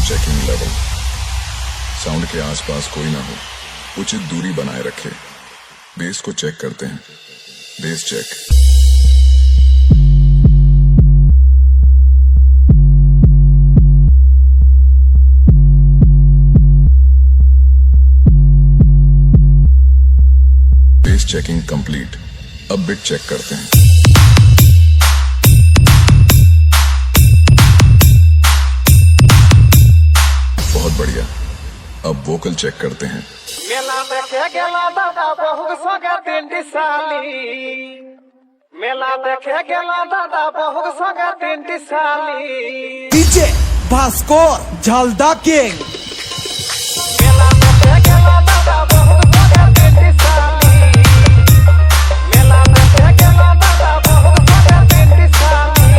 Checking लेवल। Sound के आसपास कोई ना हो, उचित दूरी बनाए रखे। बेस को चेक करते हैं। Base check. Base checking complete. अब बिट चेक करते हैं। बहुत बढ़िया। अब वोकल चेक करते हैं। मेला देखे गेला दादा बहुत सगा तिंडी साली। मेला देखे गेला दादा बहुत सगा तिंडी साली। DJ Bhaskar Jhalda king. मेला देखे गेला दादा बहुत सगा तिंडी साली। मेला देखे गेला दादा बहुत सगा तिंडी साली।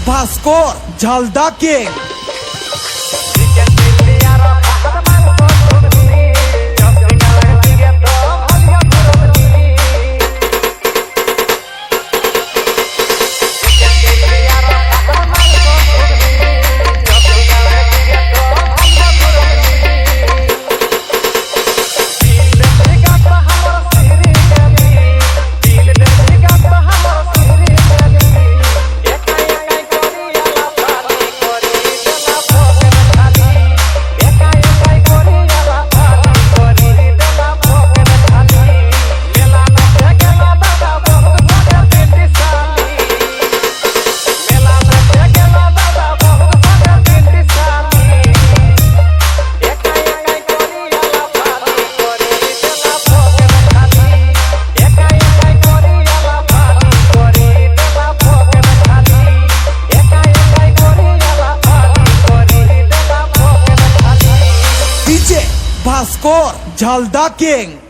भास्कर झालदा किंग। भास्कर झालदा किंग।